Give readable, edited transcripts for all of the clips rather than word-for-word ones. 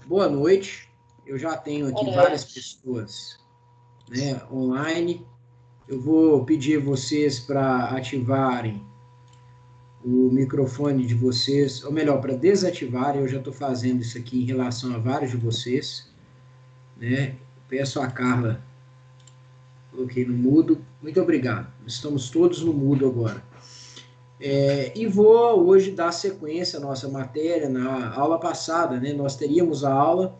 Boa noite. Eu já tenho aqui várias pessoas, né, online. Eu vou pedir vocês para ativarem o microfone de vocês, ou melhor, para desativarem. Eu já estou fazendo isso aqui em relação a vários de vocês, né? Peço a Carla, coloquei no mudo. Muito obrigado. Estamos todos no mudo agora. E vou hoje dar sequência à nossa matéria. Na aula passada, né, nós teríamos a aula,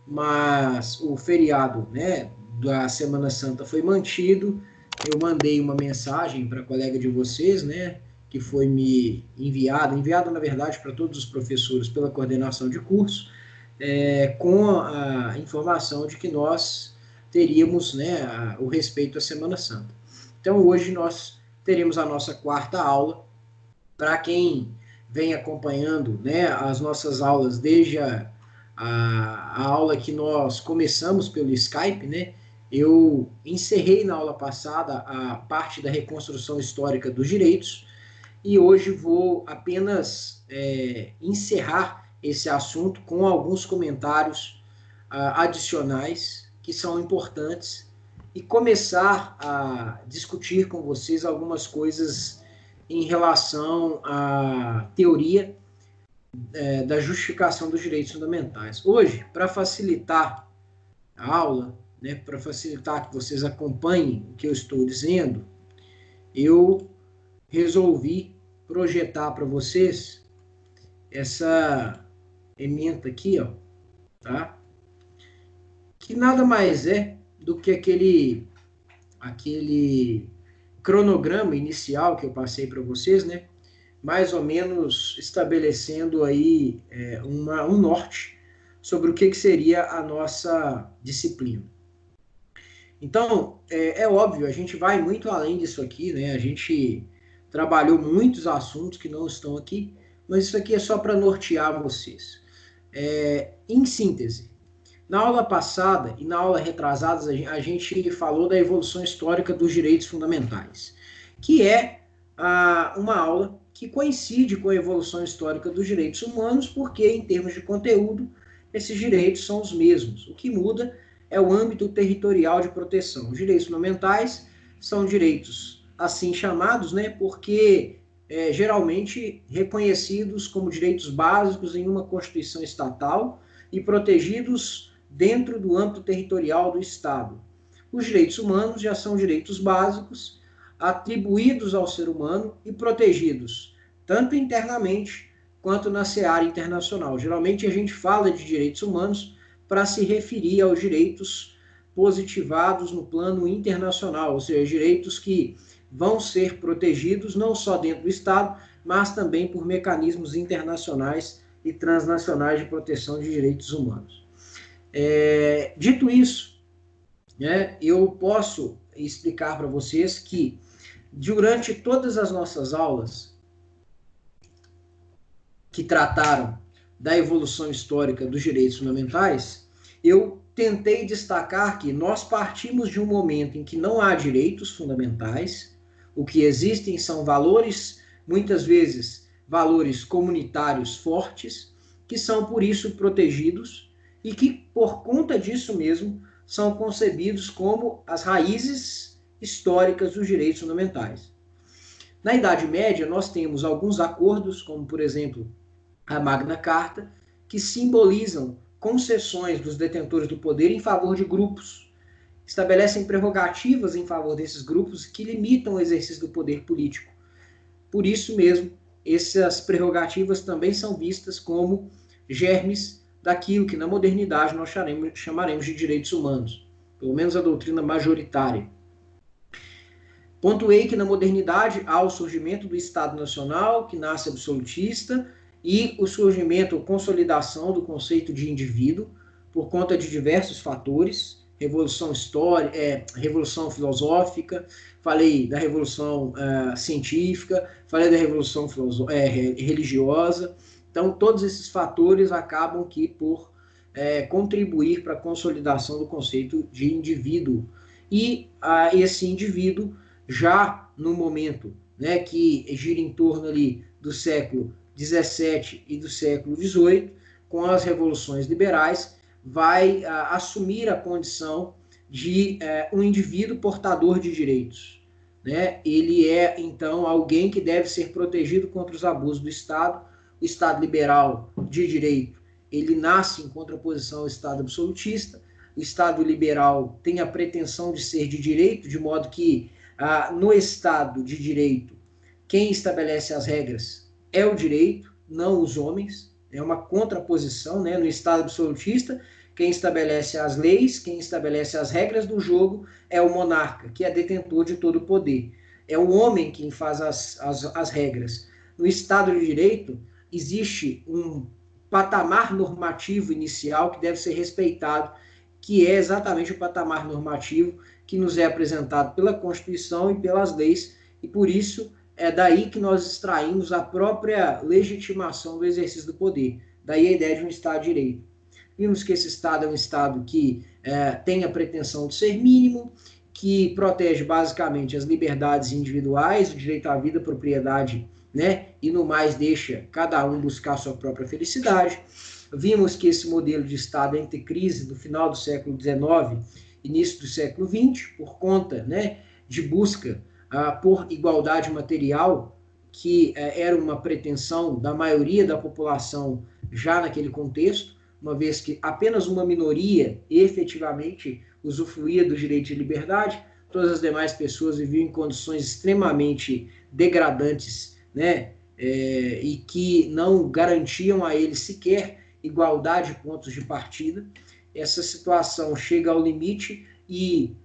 mas o feriado, né, da Semana Santa foi mantido. Eu mandei uma mensagem para a colega de vocês, né, que foi me enviada na verdade para todos os professores pela coordenação de curso, com a informação de que nós teríamos, né, o respeito à Semana Santa. Então hoje nós teremos a nossa quarta aula. Para quem vem acompanhando, né, as nossas aulas desde a aula que nós começamos pelo Skype, né, eu encerrei na aula passada a parte da reconstrução histórica dos direitos e hoje vou apenas encerrar esse assunto com alguns comentários adicionais que são importantes e começar a discutir com vocês algumas coisas em relação à teoria da justificação dos direitos fundamentais. Hoje, para facilitar a aula, né, para facilitar que vocês acompanhem o que eu estou dizendo, eu resolvi projetar para vocês essa ementa aqui, ó, tá? Que nada mais é do que aquele cronograma inicial que eu passei para vocês, né? Mais ou menos estabelecendo aí um norte sobre o que seria a nossa disciplina. Então, é óbvio, a gente vai muito além disso aqui, né? A gente trabalhou muitos assuntos que não estão aqui, mas isso aqui é só para nortear vocês. Em síntese, na aula passada e na aula retrasada, a gente falou da evolução histórica dos direitos fundamentais, que é uma aula que coincide com a evolução histórica dos direitos humanos, porque, em termos de conteúdo, esses direitos são os mesmos. O que muda é o âmbito territorial de proteção. Os direitos fundamentais são direitos assim chamados, né, porque geralmente reconhecidos como direitos básicos em uma Constituição estatal e protegidos dentro do âmbito territorial do Estado. Os direitos humanos já são direitos básicos atribuídos ao ser humano e protegidos tanto internamente quanto na seara internacional. Geralmente a gente fala de direitos humanos para se referir aos direitos positivados no plano internacional, ou seja, direitos que vão ser protegidos não só dentro do Estado, mas também por mecanismos internacionais e transnacionais de proteção de direitos humanos. Dito isso, né, eu posso explicar para vocês que durante todas as nossas aulas que trataram da evolução histórica dos direitos fundamentais, eu tentei destacar que nós partimos de um momento em que não há direitos fundamentais, o que existem são valores, muitas vezes valores comunitários fortes, que são por isso protegidos e que, por conta disso mesmo, são concebidos como as raízes históricas dos direitos fundamentais. Na Idade Média, nós temos alguns acordos, como, por exemplo, a Magna Carta, que simbolizam concessões dos detentores do poder em favor de grupos, estabelecem prerrogativas em favor desses grupos que limitam o exercício do poder político. Por isso mesmo, essas prerrogativas também são vistas como germes daquilo que na modernidade nós chamaremos de direitos humanos, pelo menos a doutrina majoritária. Pontuei que na modernidade há o surgimento do Estado Nacional, que nasce absolutista, e o surgimento ou consolidação do conceito de indivíduo por conta de diversos fatores, revolução histórica, revolução filosófica, falei da revolução científica, falei da revolução religiosa. Então, todos esses fatores acabam que por contribuir para a consolidação do conceito de indivíduo. E esse indivíduo, já no momento, né, que gira em torno ali do século XVII e do século XVIII, com as revoluções liberais, vai assumir a condição de um indivíduo portador de direitos, né? Ele é, então, alguém que deve ser protegido contra os abusos do Estado. O Estado liberal de direito, ele nasce em contraposição ao Estado absolutista. O Estado liberal tem a pretensão de ser de direito, de modo que no Estado de direito, quem estabelece as regras é o direito, não os homens. É uma contraposição, né? No Estado absolutista, quem estabelece as leis, quem estabelece as regras do jogo é o monarca, que é detentor de todo o poder. É o homem quem faz as regras. No Estado de direito, existe um patamar normativo inicial que deve ser respeitado, que é exatamente o patamar normativo que nos é apresentado pela Constituição e pelas leis, e por isso é daí que nós extraímos a própria legitimação do exercício do poder. Daí a ideia de um Estado de Direito. Vimos que esse Estado é um Estado que tem a pretensão de ser mínimo, que protege basicamente as liberdades individuais, o direito à vida, propriedade, né? E no mais deixa cada um buscar sua própria felicidade. Vimos que esse modelo de Estado entra em crise no final do século XIX, início do século XX, por conta, né, de busca por igualdade material, que era uma pretensão da maioria da população já naquele contexto, uma vez que apenas uma minoria efetivamente usufruía do direito de liberdade, todas as demais pessoas viviam em condições extremamente degradantes, né, e que não garantiam a eles sequer igualdade de pontos de partida. Essa situação chega ao limite e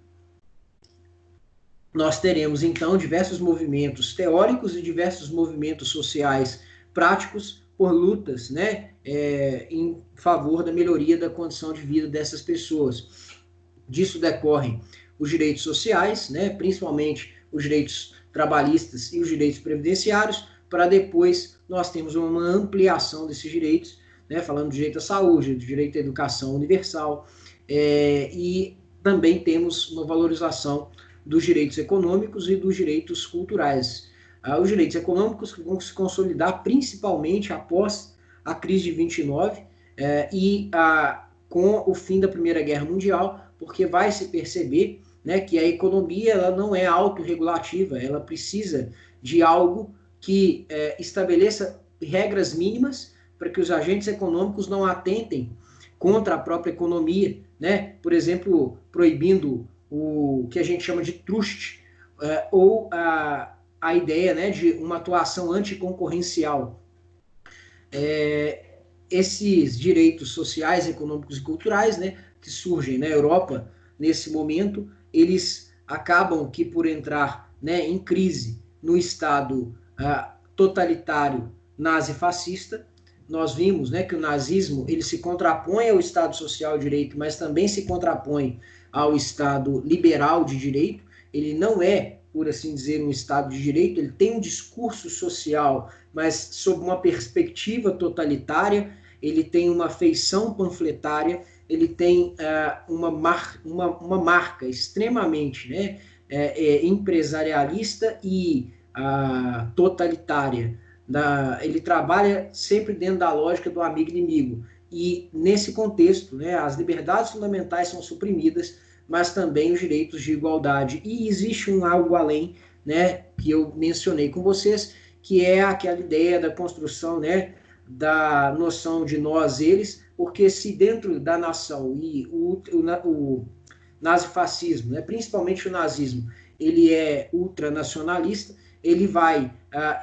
nós teremos, então, diversos movimentos teóricos e diversos movimentos sociais práticos por lutas, né, em favor da melhoria da condição de vida dessas pessoas. Disso decorrem os direitos sociais, né, principalmente os direitos trabalhistas e os direitos previdenciários, para depois nós temos uma ampliação desses direitos, né, falando do direito à saúde, do direito à educação universal, e também temos uma valorização dos direitos econômicos e dos direitos culturais. Os direitos econômicos vão se consolidar principalmente após a crise de 29 e com o fim da Primeira Guerra Mundial, porque vai se perceber, né, que a economia ela não é autorregulativa, ela precisa de algo que estabeleça regras mínimas para que os agentes econômicos não atentem contra a própria economia, né? Por exemplo, proibindo o que a gente chama de trust, ou a ideia, né, de uma atuação anticoncorrencial. Esses direitos sociais, econômicos e culturais, né, que surgem na Europa nesse momento, eles acabam que por entrar, né, em crise no Estado totalitário nazi-fascista. Nós vimos, né, que o nazismo ele se contrapõe ao Estado social de direito, mas também se contrapõe ao Estado liberal de direito. Ele não é, por assim dizer, um Estado de direito, ele tem um discurso social, mas sob uma perspectiva totalitária, ele tem uma feição panfletária, ele tem uma marca extremamente, né, empresarialista e totalitária. Ele trabalha sempre dentro da lógica do amigo-inimigo. E nesse contexto, né, as liberdades fundamentais são suprimidas, mas também os direitos de igualdade. E existe algo além, né, que eu mencionei com vocês, que é aquela ideia da construção, né, da noção de nós, eles, porque se dentro da nação e o nazifascismo, né, principalmente o nazismo, ele é ultranacionalista, ele vai,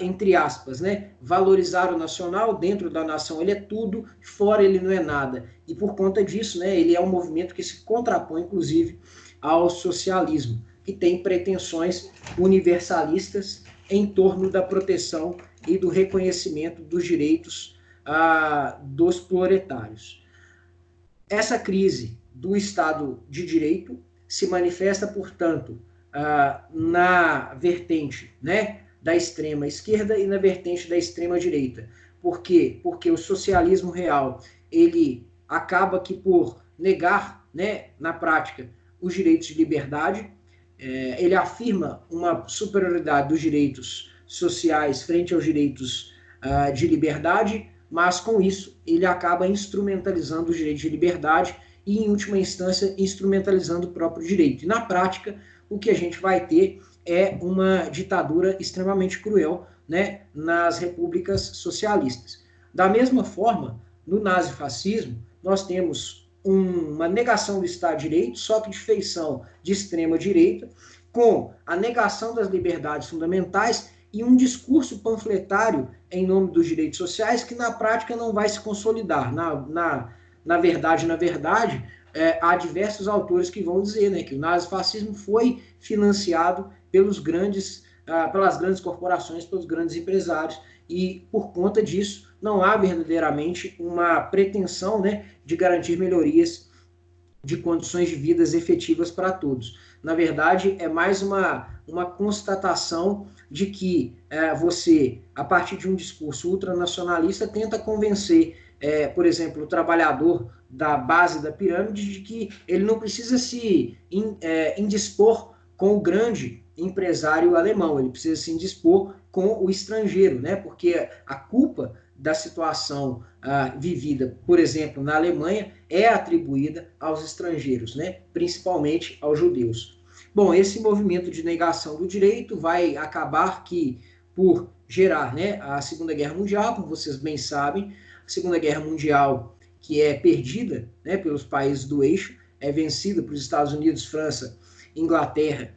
entre aspas, né, valorizar o nacional, dentro da nação ele é tudo, fora ele não é nada. E por conta disso, né, ele é um movimento que se contrapõe, inclusive, ao socialismo, que tem pretensões universalistas em torno da proteção e do reconhecimento dos direitos dos proletários. Essa crise do Estado de Direito se manifesta, portanto, na vertente, né, da extrema esquerda e na vertente da extrema direita. Por quê? Porque o socialismo real ele acaba que por negar, né, na prática, os direitos de liberdade, ele afirma uma superioridade dos direitos sociais frente aos direitos de liberdade, mas com isso ele acaba instrumentalizando o direito de liberdade e, em última instância, instrumentalizando o próprio direito. E, na prática, o que a gente vai ter é uma ditadura extremamente cruel, né, nas repúblicas socialistas. Da mesma forma, no nazifascismo, nós temos uma negação do Estado de Direito, só que de feição de extrema-direita, com a negação das liberdades fundamentais e um discurso panfletário em nome dos direitos sociais que, na prática, não vai se consolidar. Na verdade, há diversos autores que vão dizer, né, que o nazifascismo foi financiado pelas grandes corporações, pelos grandes empresários, e, por conta disso, não há verdadeiramente uma pretensão, né, de garantir melhorias de condições de vida efetivas para todos. Na verdade, é mais uma constatação de que você, a partir de um discurso ultranacionalista, tenta convencer, por exemplo, o trabalhador da base da pirâmide de que ele não precisa se indispor com o grande empresário alemão, ele precisa se indispor com o estrangeiro, né? Porque a culpa da situação vivida, por exemplo, na Alemanha, é atribuída aos estrangeiros, né? Principalmente aos judeus. Bom, esse movimento de negação do direito vai acabar por gerar, né, a Segunda Guerra Mundial, como vocês bem sabem, a Segunda Guerra Mundial, que é perdida, né, pelos países do eixo, é vencida pelos Estados Unidos, França, Inglaterra,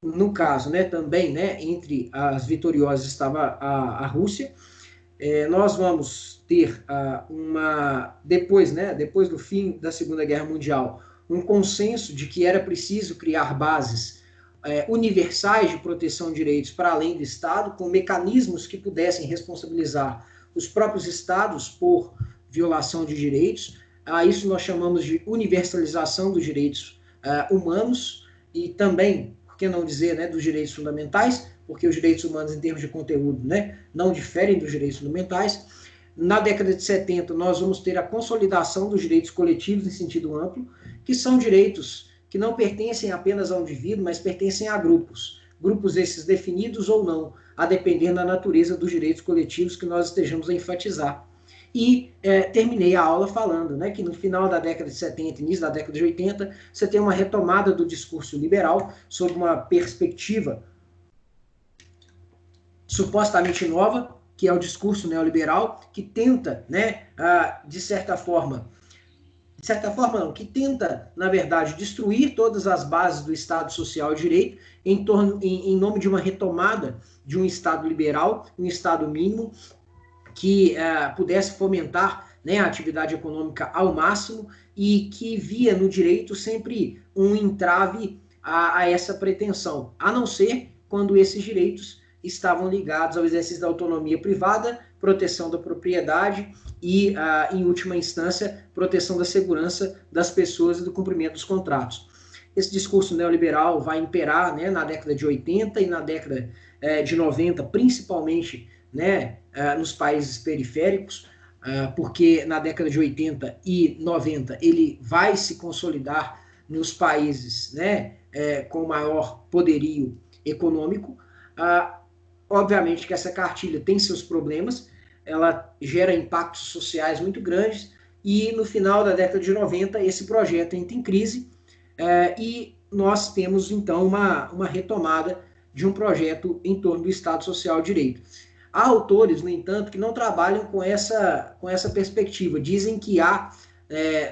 no caso, né, também, né, entre as vitoriosas estava a Rússia. Nós vamos ter depois do fim da Segunda Guerra Mundial, um consenso de que era preciso criar bases universais de proteção de direitos para além do Estado, com mecanismos que pudessem responsabilizar os próprios Estados por violação de direitos. Isso nós chamamos de universalização dos direitos humanos e também, por que não dizer, né, dos direitos fundamentais, porque os direitos humanos, em termos de conteúdo, né, não diferem dos direitos fundamentais. Na década de 70, nós vamos ter a consolidação dos direitos coletivos em sentido amplo, que são direitos que não pertencem apenas a um indivíduo, mas pertencem a grupos. Grupos esses definidos ou não, a depender da natureza dos direitos coletivos que nós estejamos a enfatizar. E terminei a aula falando, né, que no final da década de 70, início da década de 80, você tem uma retomada do discurso liberal sob uma perspectiva supostamente nova, que é o discurso neoliberal, que tenta, né, de certa forma não, que tenta, na verdade, destruir todas as bases do Estado Social e Direito em nome de uma retomada de um Estado liberal, um Estado mínimo, que pudesse fomentar, né, a atividade econômica ao máximo e que via no direito sempre um entrave a essa pretensão, a não ser quando esses direitos estavam ligados ao exercício da autonomia privada, proteção da propriedade e, em última instância, proteção da segurança das pessoas e do cumprimento dos contratos. Esse discurso neoliberal vai imperar, né, na década de 80 e na década de 90, principalmente, né, nos países periféricos, porque na década de 80 e 90 ele vai se consolidar nos países, né, com maior poderio econômico. Obviamente que essa cartilha tem seus problemas, ela gera impactos sociais muito grandes, e no final da década de 90 esse projeto entra em crise, e nós temos então uma retomada de um projeto em torno do Estado Social de Direito. Há autores, no entanto, que não trabalham com essa perspectiva, dizem que há,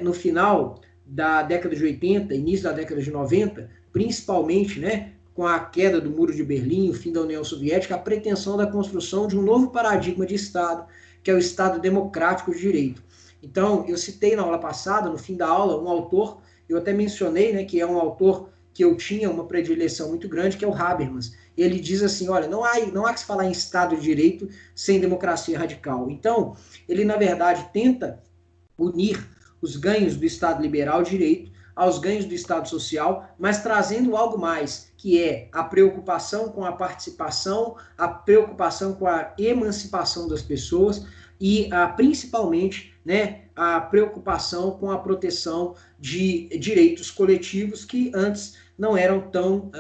no final da década de 80, início da década de 90, principalmente, né, com a queda do Muro de Berlim, o fim da União Soviética, a pretensão da construção de um novo paradigma de Estado, que é o Estado democrático de direito. Então, eu citei na aula passada, no fim da aula, um autor, eu até mencionei, né, que é um autor que eu tinha uma predileção muito grande, que é o Habermas. Ele diz assim, olha, não há que se falar em Estado de Direito sem democracia radical. Então, ele, na verdade, tenta unir os ganhos do Estado liberal de direito aos ganhos do Estado social, mas trazendo algo mais, que é a preocupação com a participação, a preocupação com a emancipação das pessoas e, principalmente, né, a preocupação com a proteção de direitos coletivos que antes não eram tão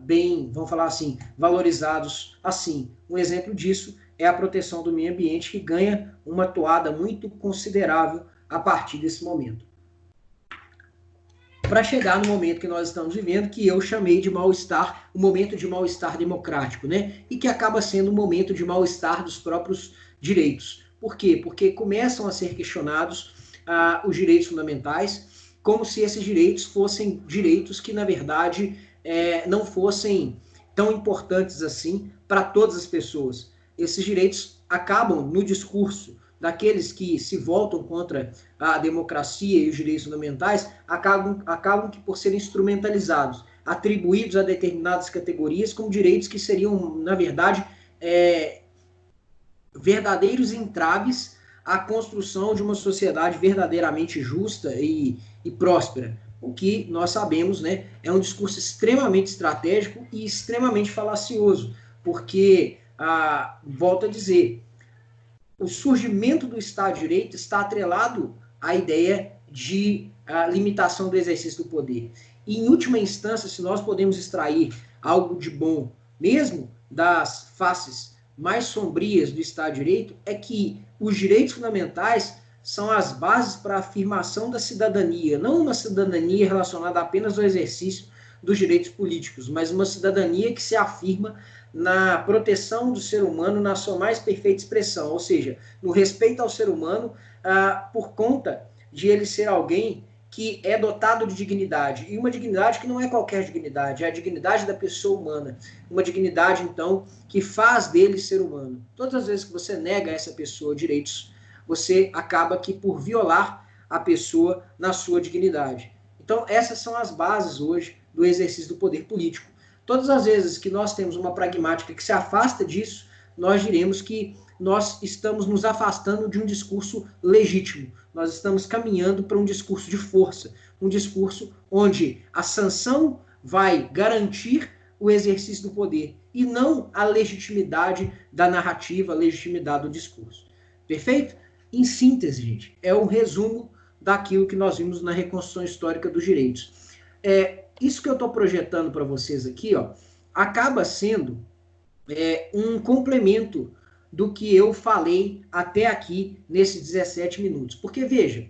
bem, vamos falar assim, valorizados assim. Um exemplo disso é a proteção do meio ambiente, que ganha uma toada muito considerável a partir desse momento. Para chegar no momento que nós estamos vivendo, que eu chamei de mal-estar, um momento de mal-estar democrático, né? E que acaba sendo um momento de mal-estar dos próprios direitos. Por quê? Porque começam a ser questionados os direitos fundamentais, como se esses direitos fossem direitos que, na verdade, não fossem tão importantes assim para todas as pessoas. Esses direitos acabam no discurso daqueles que se voltam contra a democracia e os direitos fundamentais, acabam que por serem instrumentalizados, atribuídos a determinadas categorias como direitos que seriam, na verdade, verdadeiros entraves à construção de uma sociedade verdadeiramente justa e próspera. O que nós sabemos, né, é um discurso extremamente estratégico e extremamente falacioso, porque, volto a dizer, o surgimento do Estado de Direito está atrelado à ideia de limitação do exercício do poder. E, em última instância, se nós podemos extrair algo de bom, mesmo das faces mais sombrias do Estado de Direito, é que os direitos fundamentais são as bases para a afirmação da cidadania, não uma cidadania relacionada apenas ao exercício dos direitos políticos, mas uma cidadania que se afirma na proteção do ser humano na sua mais perfeita expressão, ou seja, no respeito ao ser humano por conta de ele ser alguém que é dotado de dignidade, e uma dignidade que não é qualquer dignidade, é a dignidade da pessoa humana, uma dignidade, então, que faz dele ser humano. Todas as vezes que você nega a essa pessoa direitos, você acaba que por violar a pessoa na sua dignidade. Então, essas são as bases hoje do exercício do poder político. Todas as vezes que nós temos uma pragmática que se afasta disso, nós diremos que nós estamos nos afastando de um discurso legítimo. Nós estamos caminhando para um discurso de força, um discurso onde a sanção vai garantir o exercício do poder e não a legitimidade da narrativa, a legitimidade do discurso. Perfeito? Em síntese, gente, é um resumo daquilo que nós vimos na reconstrução histórica dos direitos. Isso que eu estou projetando para vocês aqui, ó, acaba sendo um complemento do que eu falei até aqui nesses 17 minutos. Porque, veja,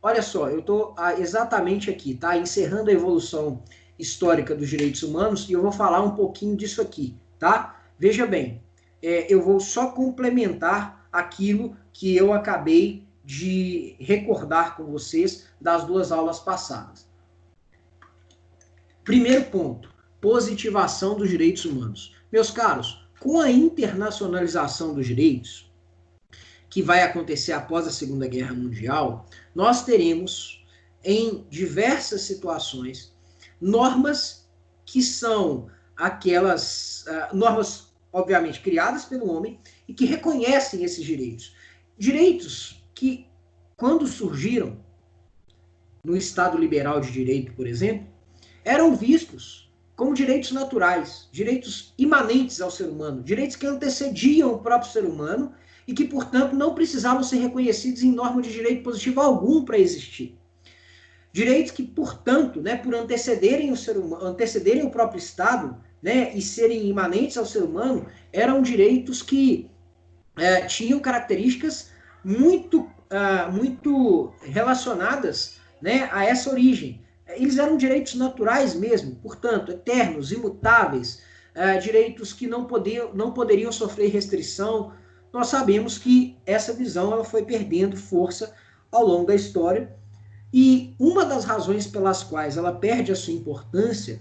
olha só, eu estou exatamente aqui, tá? Encerrando a evolução histórica dos direitos humanos, e eu vou falar um pouquinho disso aqui, tá? Veja bem, eu vou só complementar aquilo que eu acabei de recordar com vocês das duas aulas passadas. Primeiro ponto, positivação dos direitos humanos. Meus caros, com a internacionalização dos direitos, que vai acontecer após a Segunda Guerra Mundial, nós teremos, em diversas situações, normas que são aquelas normas, obviamente, criadas pelo homem e que reconhecem esses direitos. Direitos que, quando surgiram no Estado liberal de direito, por exemplo, eram vistos como direitos naturais, direitos imanentes ao ser humano, direitos que antecediam o próprio ser humano e que, portanto, não precisavam ser reconhecidos em norma de direito positivo algum para existir. Direitos que, portanto, né, por antecederem o ser humano, antecederem o próprio Estado, né, e serem imanentes ao ser humano, eram direitos que tinham características muito relacionadas, né, a essa origem. Eles eram direitos naturais mesmo, portanto, eternos, imutáveis, direitos que não poderiam sofrer restrição. Nós sabemos que essa visão ela foi perdendo força ao longo da história, e uma das razões pelas quais ela perde a sua importância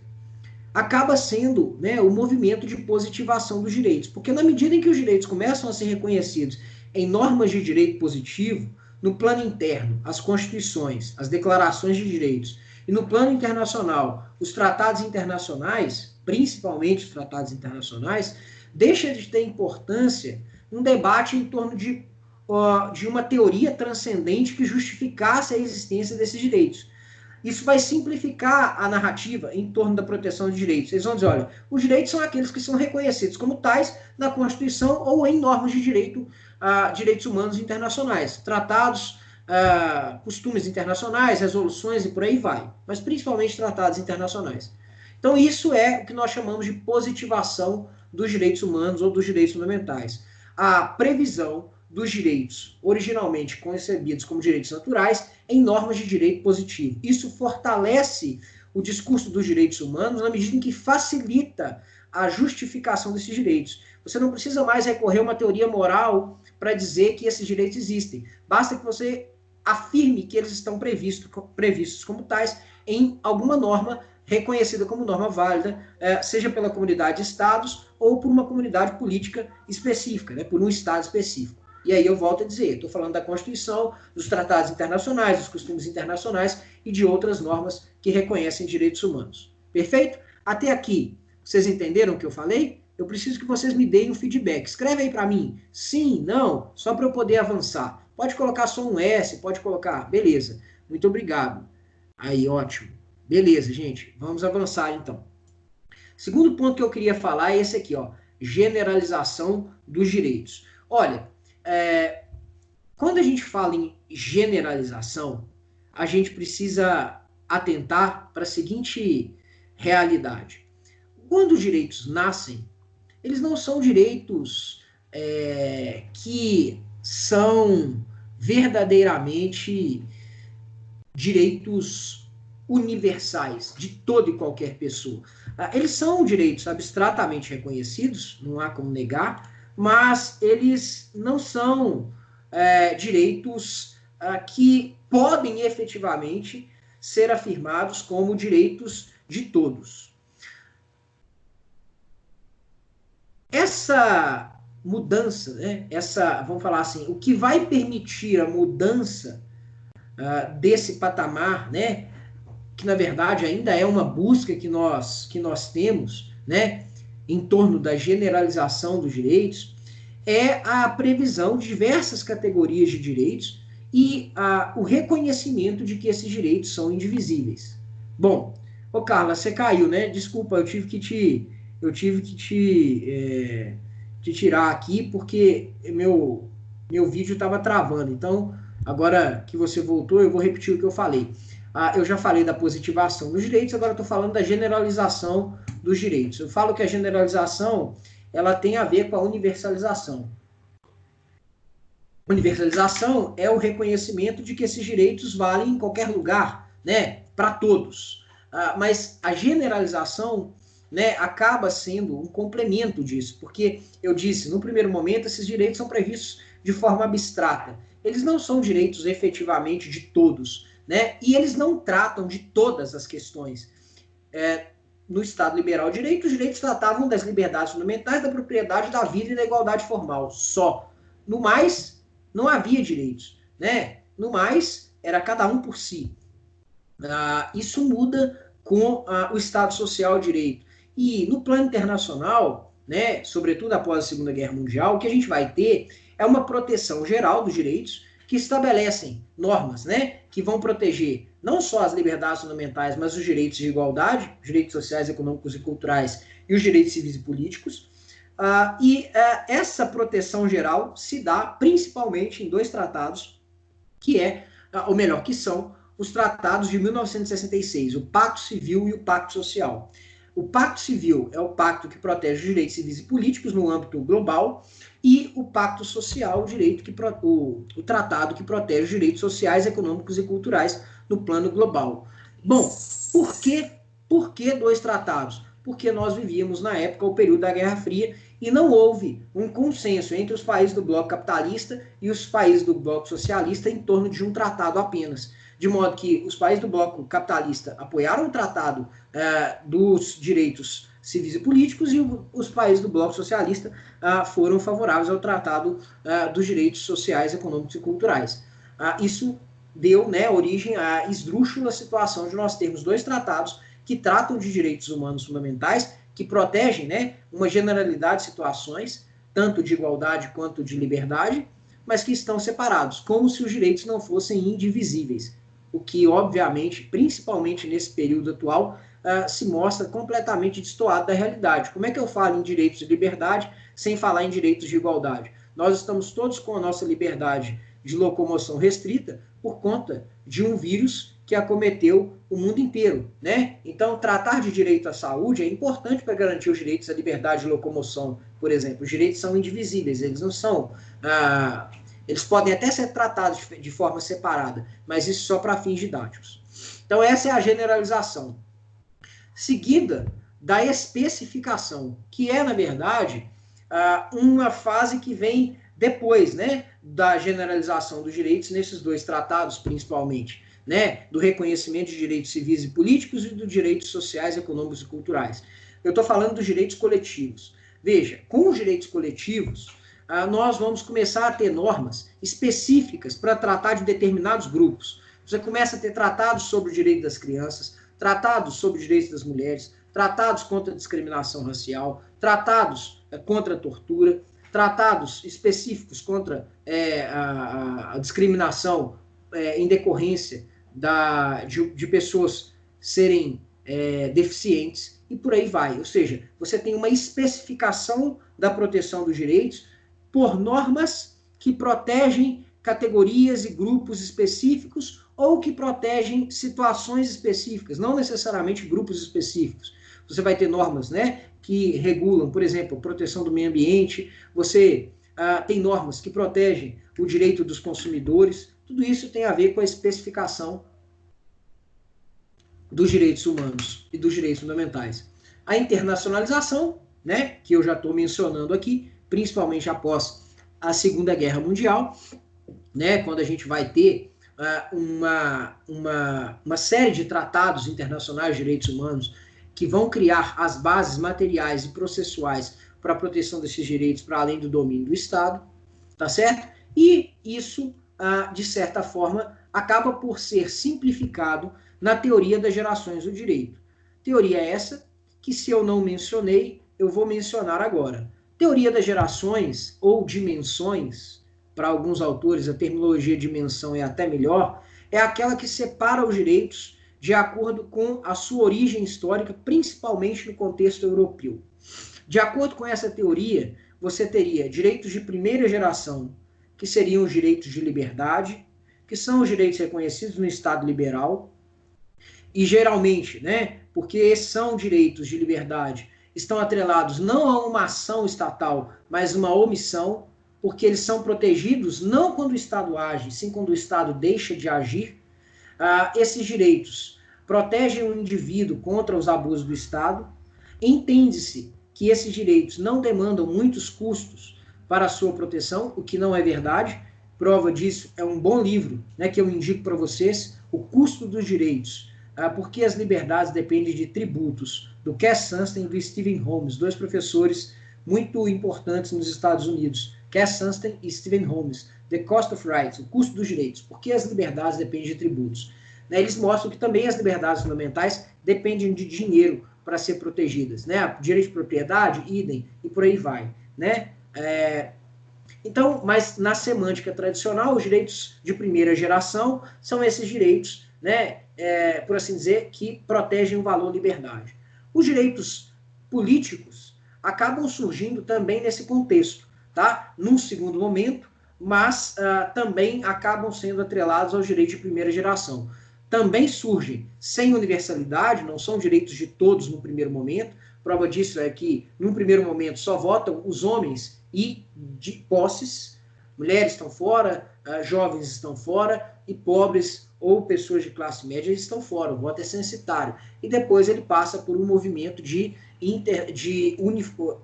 acaba sendo, né, o movimento de positivação dos direitos, porque na medida em que os direitos começam a ser reconhecidos em normas de direito positivo, no plano interno, as constituições, as declarações de direitos, e no plano internacional, os tratados internacionais, principalmente os tratados internacionais, deixa de ter importância um debate em torno de uma teoria transcendente que justificasse a existência desses direitos. Isso vai simplificar a narrativa em torno da proteção de direitos. Eles vão dizer, olha, os direitos são aqueles que são reconhecidos como tais na Constituição ou em normas de direitos humanos internacionais, tratados, costumes internacionais, resoluções e por aí vai, mas principalmente tratados internacionais. Então isso é o que nós chamamos de positivação dos direitos humanos ou dos direitos fundamentais. A previsão dos direitos originalmente concebidos como direitos naturais em normas de direito positivo. Isso fortalece o discurso dos direitos humanos na medida em que facilita a justificação desses direitos. Você não precisa mais recorrer a uma teoria moral para dizer que esses direitos existem. Basta que você afirme que eles estão previstos como tais em alguma norma reconhecida como norma válida, seja pela comunidade de estados ou por uma comunidade política específica, né, por um estado específico. E aí eu volto a dizer, estou falando da Constituição, dos tratados internacionais, dos costumes internacionais e de outras normas que reconhecem direitos humanos. Perfeito? Até aqui, vocês entenderam o que eu falei? Eu preciso que vocês me deem um feedback. Escreve aí para mim, sim, não, só para eu poder avançar. Pode colocar só um S, pode colocar, beleza. Muito obrigado. Aí, ótimo. Beleza, gente, vamos avançar então. Segundo ponto que eu queria falar é esse aqui, ó, generalização dos direitos. Olha, quando a gente fala em generalização, a gente precisa atentar para a seguinte realidade. Quando os direitos nascem, eles não são direitos que são verdadeiramente direitos universais de toda e qualquer pessoa. Eles são direitos abstratamente reconhecidos, não há como negar, mas eles não são direitos que podem efetivamente ser afirmados como direitos de todos. Essa mudança, né, vamos falar assim, o que vai permitir a mudança desse patamar, né, que na verdade ainda é uma busca que nós temos, né, em torno da generalização dos direitos, é a previsão de diversas categorias de direitos e o reconhecimento de que esses direitos são indivisíveis. Bom, ô Carla, você caiu, né? Desculpa, eu tive que te tirar aqui porque meu vídeo estava travando. Então, agora que você voltou, eu vou repetir o que eu falei. Eu já falei da positivação dos direitos, agora estou falando da generalização dos direitos. Eu falo que a generalização ela tem a ver com a universalização. Universalização é o reconhecimento de que esses direitos valem em qualquer lugar, né, para todos. Mas a generalização, né, acaba sendo um complemento disso, porque eu disse, no primeiro momento, esses direitos são previstos de forma abstrata. Eles não são direitos efetivamente de todos, né, e eles não tratam de todas as questões. No Estado liberal de direito, os direitos tratavam das liberdades fundamentais, da propriedade, da vida e da igualdade formal, só. No mais, não havia direitos, né? No mais, era cada um por si. Isso muda com o Estado Social de Direito. E no plano internacional, né, sobretudo após a Segunda Guerra Mundial, o que a gente vai ter é uma proteção geral dos direitos que estabelecem normas, né, que vão proteger não só as liberdades fundamentais, mas os direitos de igualdade, direitos sociais, econômicos e culturais e os direitos civis e políticos. Essa proteção geral se dá principalmente em dois tratados, que são os tratados de 1966, o Pacto Civil e o Pacto Social. O Pacto Civil é o pacto que protege os direitos civis e políticos no âmbito global, e o Pacto Social, o tratado que protege os direitos sociais, econômicos e culturais no plano global. Bom, por que dois tratados? Porque nós vivíamos na época o período da Guerra Fria e não houve um consenso entre os países do bloco capitalista e os países do bloco socialista em torno de um tratado apenas. De modo que os países do bloco capitalista apoiaram o tratado dos direitos civis e políticos e os países do bloco socialista foram favoráveis ao tratado dos direitos sociais, econômicos e culturais. Isso deu, né, origem à esdrúxula situação de nós termos dois tratados que tratam de direitos humanos fundamentais, que protegem, né, uma generalidade de situações, tanto de igualdade quanto de liberdade, mas que estão separados, como se os direitos não fossem indivisíveis. O que, obviamente, principalmente nesse período atual, se mostra completamente destoado da realidade. Como é que eu falo em direitos de liberdade sem falar em direitos de igualdade? Nós estamos todos com a nossa liberdade de locomoção restrita por conta de um vírus que acometeu o mundo inteiro, né? Então, tratar de direito à saúde é importante para garantir os direitos à liberdade de locomoção, por exemplo. Os direitos são indivisíveis, eles não são... eles podem até ser tratados de forma separada, mas isso só para fins didáticos. Então, essa é a generalização. Seguida da especificação, que é, na verdade, uma fase que vem depois, né, da generalização dos direitos nesses dois tratados, principalmente, né, do reconhecimento de direitos civis e políticos e dos direitos sociais, econômicos e culturais. Eu estou falando dos direitos coletivos. Veja, com os direitos coletivos, nós vamos começar a ter normas específicas para tratar de determinados grupos. Você começa a ter tratados sobre o direito das crianças, tratados sobre os direitos das mulheres, tratados contra a discriminação racial, tratados contra a tortura, tratados específicos contra a discriminação em decorrência de pessoas serem deficientes, e por aí vai. Ou seja, você tem uma especificação da proteção dos direitos por normas que protegem categorias e grupos específicos ou que protegem situações específicas, não necessariamente grupos específicos. Você vai ter normas, né, que regulam, por exemplo, a proteção do meio ambiente, você tem normas que protegem o direito dos consumidores, tudo isso tem a ver com a especificação dos direitos humanos e dos direitos fundamentais. A internacionalização, né, que eu já estou mencionando aqui, principalmente após a Segunda Guerra Mundial, né, quando a gente vai ter uma série de tratados internacionais de direitos humanos que vão criar as bases materiais e processuais para a proteção desses direitos para além do domínio do Estado, tá certo? E isso, de certa forma, acaba por ser simplificado na teoria das gerações do direito. Teoria essa que, se eu não mencionei, eu vou mencionar agora. Teoria das gerações ou dimensões, para alguns autores a terminologia dimensão é até melhor, é aquela que separa os direitos de acordo com a sua origem histórica, principalmente no contexto europeu. De acordo com essa teoria, você teria direitos de primeira geração, que seriam os direitos de liberdade, que são os direitos reconhecidos no Estado liberal, e geralmente, né, porque esses são direitos de liberdade, estão atrelados não a uma ação estatal, mas uma omissão, porque eles são protegidos não quando o Estado age, sim quando o Estado deixa de agir. Esses direitos protegem o indivíduo contra os abusos do Estado. Entende-se que esses direitos não demandam muitos custos para a sua proteção, o que não é verdade. Prova disso é um bom livro, né, que eu indico para vocês, O Custo dos Direitos, porque as liberdades dependem de tributos, do Cass Sunstein e do Stephen Holmes, dois professores muito importantes nos Estados Unidos. Cass Sunstein e Stephen Holmes, The Cost of Rights, o custo dos direitos, porque as liberdades dependem de tributos. Eles mostram que também as liberdades fundamentais dependem de dinheiro para ser protegidas, né? Direito de propriedade, idem, e por aí vai, né? Então, mas na semântica tradicional, os direitos de primeira geração são esses direitos, né, por assim dizer, que protegem o valor liberdade. Os direitos políticos acabam surgindo também nesse contexto, tá? Num segundo momento, mas também acabam sendo atrelados aos direitos de primeira geração. Também surgem sem universalidade, não são direitos de todos no primeiro momento. Prova disso é que, num primeiro momento, só votam os homens e de posses, mulheres estão fora, jovens estão fora, e pobres ou pessoas de classe média estão fora, o voto é censitário. E depois ele passa por um movimento de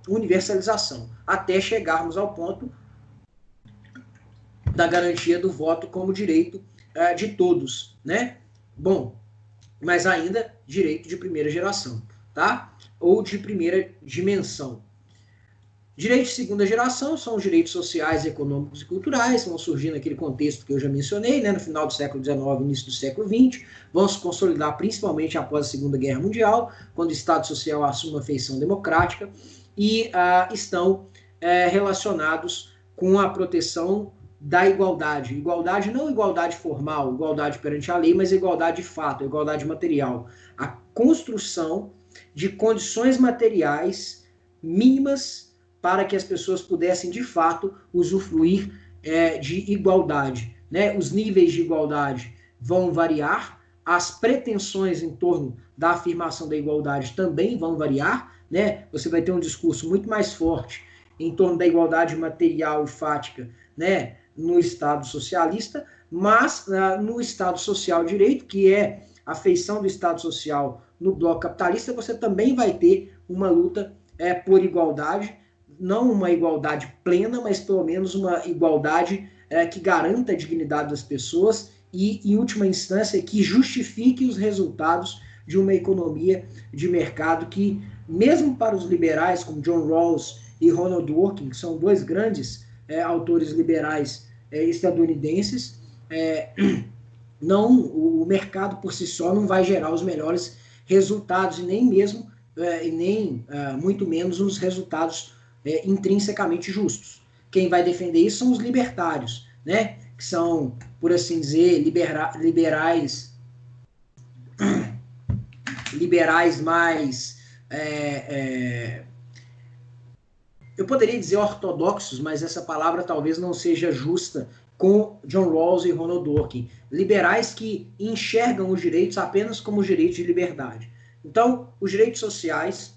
universalização, até chegarmos ao ponto da garantia do voto como direito de todos, né? Bom, mas ainda direito de primeira geração, tá? Ou de primeira dimensão. Direitos de segunda geração são os direitos sociais, econômicos e culturais, vão surgir naquele contexto que eu já mencionei, né, no final do século XIX, início do século XX, vão se consolidar principalmente após a Segunda Guerra Mundial, quando o Estado Social assume uma feição democrática, e estão relacionados com a proteção da igualdade. Igualdade não igualdade formal, igualdade perante a lei, mas igualdade de fato, igualdade material. A construção de condições materiais mínimas para que as pessoas pudessem, de fato, usufruir de igualdade, né? Os níveis de igualdade vão variar, as pretensões em torno da afirmação da igualdade também vão variar, né? Você vai ter um discurso muito mais forte em torno da igualdade material e fática, né, no Estado socialista, mas no Estado social de direito, que é a feição do Estado social no bloco capitalista, você também vai ter uma luta por igualdade, não uma igualdade plena, mas pelo menos uma igualdade que garanta a dignidade das pessoas e, em última instância, que justifique os resultados de uma economia de mercado que, mesmo para os liberais, como John Rawls e Ronald Dworkin, que são dois grandes autores liberais estadunidenses, não, o mercado por si só não vai gerar os melhores resultados e nem mesmo, muito menos os resultados intrinsecamente justos. Quem vai defender isso são os libertários, né? Que são, por assim dizer, liberais mais, eu poderia dizer ortodoxos, mas essa palavra talvez não seja justa com John Rawls e Ronald Dworkin. Liberais que enxergam os direitos apenas como direitos de liberdade. Então, os direitos sociais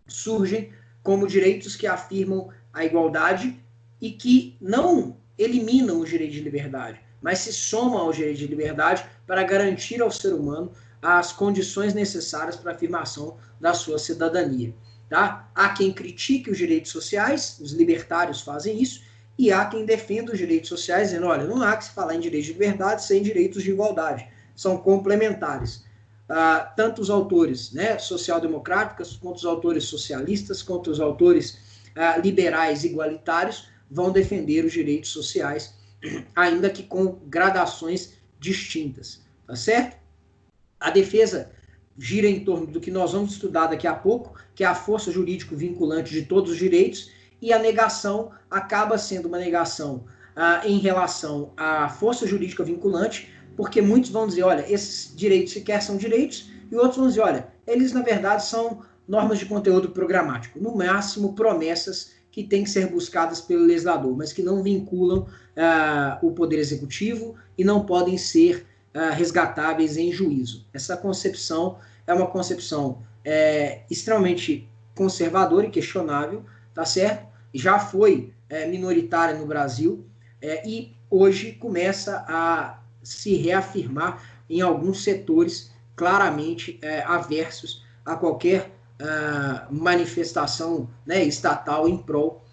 surgem como direitos que afirmam a igualdade e que não eliminam os direitos de liberdade, mas se somam aos direitos de liberdade para garantir ao ser humano as condições necessárias para a afirmação da sua cidadania. Tá? Há quem critique os direitos sociais, os libertários fazem isso, e há quem defenda os direitos sociais, dizendo, olha, não há que se falar em direitos de liberdade sem direitos de igualdade, são complementares. Tanto os autores, né, social-democráticos, quanto os autores socialistas, quanto os autores liberais igualitários, vão defender os direitos sociais, ainda que com gradações distintas, tá certo? A defesa gira em torno do que nós vamos estudar daqui a pouco, que é a força jurídico vinculante de todos os direitos, e a negação acaba sendo uma negação em relação à força jurídica vinculante, porque muitos vão dizer, olha, esses direitos sequer são direitos, e outros vão dizer, olha, eles na verdade são normas de conteúdo programático, no máximo promessas que têm que ser buscadas pelo legislador, mas que não vinculam o poder executivo e não podem ser resgatáveis em juízo. Essa concepção é uma concepção extremamente conservadora e questionável, tá certo? Já foi minoritária no Brasil e hoje começa a se reafirmar em alguns setores claramente aversos a qualquer manifestação, né, estatal em prol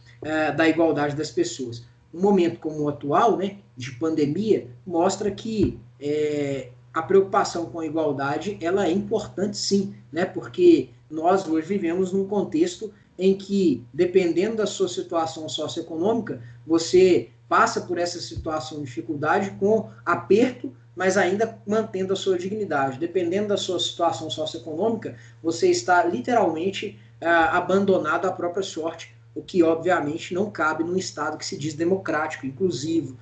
da igualdade das pessoas. Um momento como o atual, né, de pandemia, mostra que a preocupação com a igualdade ela é importante sim, né, porque nós hoje vivemos num contexto em que, dependendo da sua situação socioeconômica, você passa por essa situação de dificuldade com aperto, mas ainda mantendo a sua dignidade. Dependendo da sua situação socioeconômica, você está literalmente abandonado à própria sorte, o que obviamente não cabe num Estado que se diz democrático, inclusivo,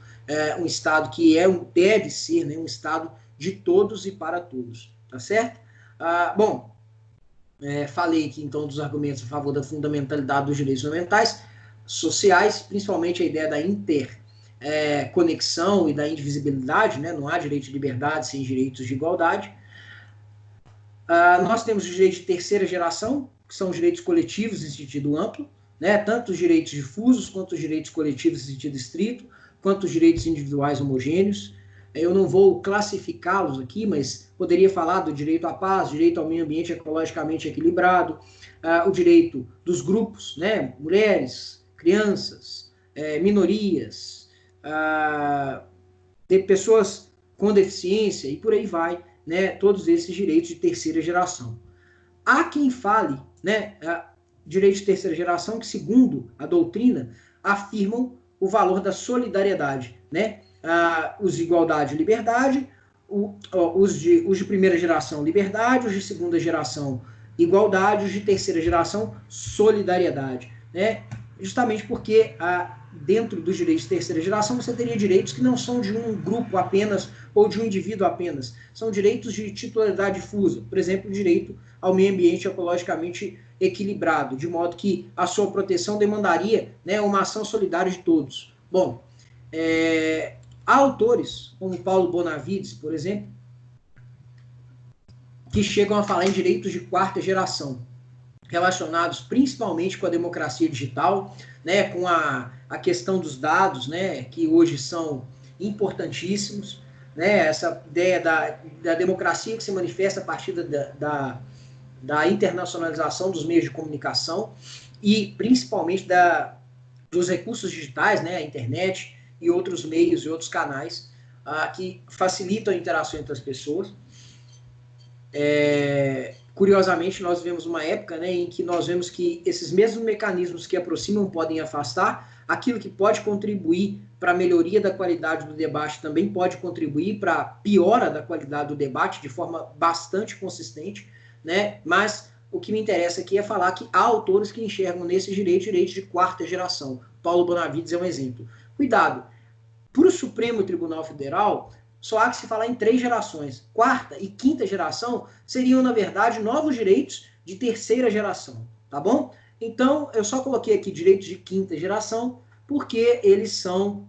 um Estado que deve ser, né, um Estado de todos e para todos, tá certo? Bom, falei aqui então dos argumentos a favor da fundamentalidade dos direitos fundamentais sociais, principalmente a ideia da interconexão e da indivisibilidade, né? Não há direito de liberdade sem direitos de igualdade. Nós temos os direitos de terceira geração, que são os direitos coletivos em sentido amplo, né? Tanto os direitos difusos, quanto os direitos coletivos em sentido estrito, quanto os direitos individuais homogêneos. Eu não vou classificá-los aqui, mas poderia falar do direito à paz, direito ao meio ambiente ecologicamente equilibrado, o direito dos grupos, né? Mulheres, crianças, minorias, de pessoas com deficiência e por aí vai, né? Todos esses direitos de terceira geração. Há quem fale, né? Direitos de terceira geração que, segundo a doutrina, afirmam o valor da solidariedade, né? Os de igualdade e liberdade, os de primeira geração, liberdade, os de segunda geração, igualdade, os de terceira geração, solidariedade, né? Justamente porque dentro dos direitos de terceira geração você teria direitos que não são de um grupo apenas ou de um indivíduo apenas, são direitos de titularidade difusa, por exemplo, o direito ao meio ambiente ecologicamente equilibrado, de modo que a sua proteção demandaria, né, uma ação solidária de todos. Bom, há autores, como Paulo Bonavides, por exemplo, que chegam a falar em direitos de quarta geração, relacionados principalmente com a democracia digital, né, com a questão dos dados, né, que hoje são importantíssimos, né, essa ideia da democracia que se manifesta a partir da internacionalização dos meios de comunicação e principalmente dos recursos digitais, né, a internet e outros meios e outros canais que facilitam a interação entre as pessoas. Curiosamente, nós vivemos uma época, né, em que nós vemos que esses mesmos mecanismos que aproximam podem afastar, aquilo que pode contribuir para a melhoria da qualidade do debate também pode contribuir para a piora da qualidade do debate de forma bastante consistente, né? Mas o que me interessa aqui é falar que há autores que enxergam nesses direitos de quarta geração. Paulo Bonavides é um exemplo. Cuidado, para o Supremo Tribunal Federal, só há que se falar em 3 gerações. Quarta e quinta geração seriam, na verdade, novos direitos de terceira geração, tá bom? Então, eu só coloquei aqui direitos de quinta geração, porque eles são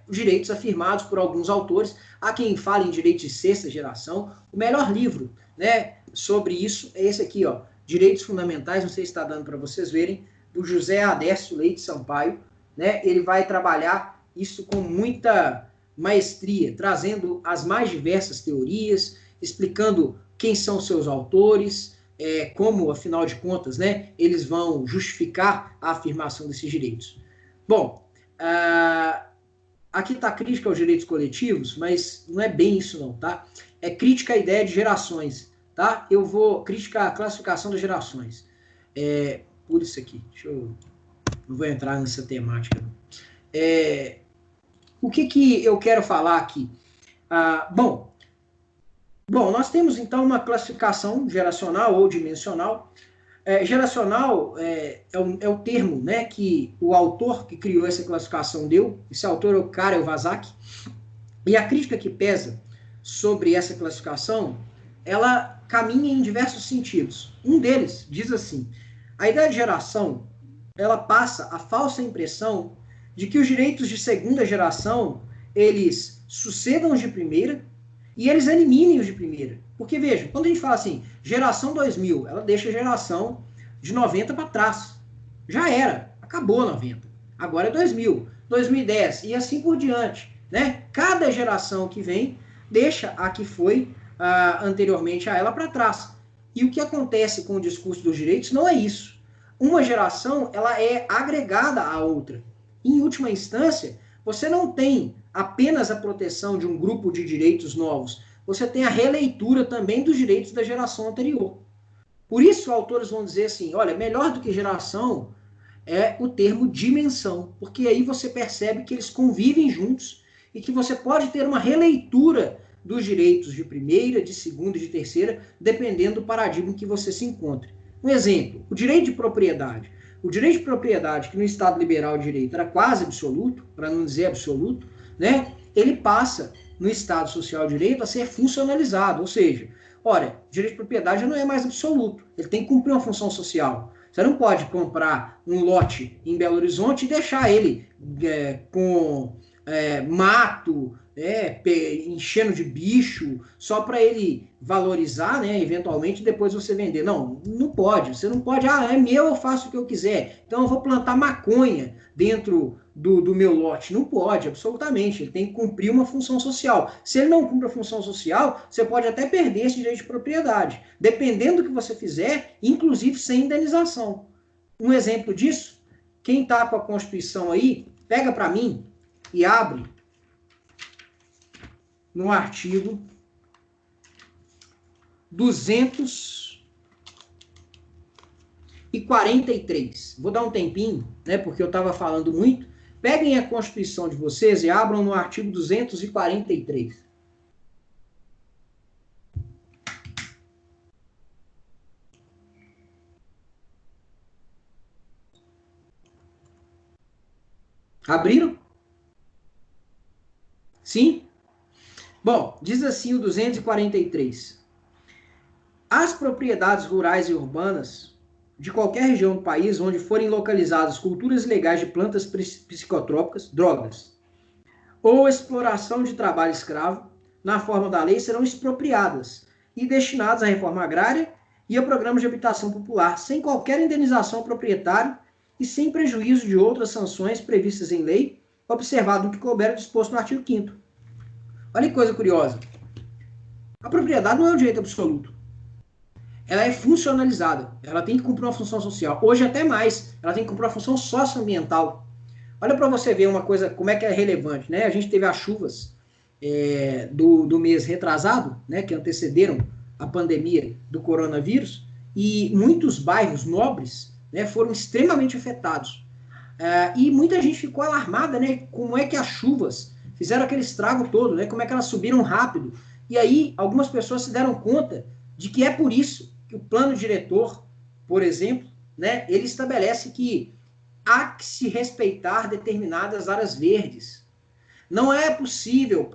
direitos afirmados por alguns autores. Há quem fale em direitos de sexta geração. O melhor livro, né, sobre isso é esse aqui, ó, Direitos Fundamentais, não sei se está dando para vocês verem, do José Adércio Leite Sampaio, né? Ele vai trabalhar isso com muita maestria, trazendo as mais diversas teorias, explicando quem são seus autores, como, afinal de contas, né, eles vão justificar a afirmação desses direitos. Bom, aqui está a crítica aos direitos coletivos, mas não é bem isso não, tá? É crítica à ideia de gerações, tá? Eu vou criticar a classificação das gerações. Por isso aqui, não vou entrar nessa temática, não. O que eu quero falar aqui? Bom, nós temos então uma classificação geracional ou dimensional. Geracional é o termo, né, que o autor que criou essa classificação deu. Esse autor é o Karel Vazak. E a crítica que pesa sobre essa classificação, ela caminha em diversos sentidos. Um deles diz assim: a ideia de geração, ela passa a falsa impressão de que os direitos de segunda geração, eles sucedam os de primeira e eles eliminem os de primeira. Porque, veja, quando a gente fala assim, geração 2000, ela deixa a geração de 90 para trás. Já era, acabou 90. Agora é 2000, 2010 e assim por diante, né? Cada geração que vem deixa a que foi anteriormente a ela para trás. E o que acontece com o discurso dos direitos não é isso. Uma geração, ela é agregada à outra. Em última instância, você não tem apenas a proteção de um grupo de direitos novos, você tem a releitura também dos direitos da geração anterior. Por isso, autores vão dizer assim, olha, melhor do que geração é o termo dimensão, porque aí você percebe que eles convivem juntos e que você pode ter uma releitura dos direitos de primeira, de segunda e de terceira, dependendo do paradigma em que você se encontre. Um exemplo, o direito de propriedade. O direito de propriedade, que no Estado liberal de direito era quase absoluto, para não dizer absoluto, né, ele passa no Estado social de direito a ser funcionalizado, ou seja, olha, o direito de propriedade não é mais absoluto, ele tem que cumprir uma função social. Você não pode comprar um lote em Belo Horizonte e deixar ele com mato, enchendo de bicho, só para ele valorizar, né, eventualmente, depois você vender. Não, não pode. Você não pode, é meu, eu faço o que eu quiser. Então eu vou plantar maconha dentro do meu lote. Não pode, absolutamente. Ele tem que cumprir uma função social. Se ele não cumpre a função social, você pode até perder esse direito de propriedade, dependendo do que você fizer, inclusive sem indenização. Um exemplo disso, quem está com a Constituição aí, pega para mim e abre no artigo 243. Vou dar um tempinho, né, porque eu estava falando muito. Peguem a Constituição de vocês e abram no artigo 243. Abriram? Sim? Bom, diz assim o 243. As propriedades rurais e urbanas de qualquer região do país onde forem localizadas culturas ilegais de plantas psicotrópicas, drogas, ou exploração de trabalho escravo, na forma da lei, serão expropriadas, e destinados à reforma agrária e a programas de habitação popular, sem qualquer indenização ao proprietário e sem prejuízo de outras sanções previstas em lei, observado o que couber disposto no artigo 5º. Olha que coisa curiosa. A propriedade não é um direito absoluto. Ela é funcionalizada. Ela tem que cumprir uma função social. Hoje até mais. Ela tem que cumprir uma função socioambiental. Olha para você ver uma coisa, como é que é relevante, né? A gente teve as chuvas do mês retrasado, né, que antecederam a pandemia do coronavírus, e muitos bairros nobres, né, foram extremamente afetados. E muita gente ficou alarmada, né? Como é que as chuvas fizeram aquele estrago todo, né? Como é que elas subiram rápido. E aí, algumas pessoas se deram conta de que é por isso que o plano diretor, por exemplo, né, ele estabelece que há que se respeitar determinadas áreas verdes. Não é possível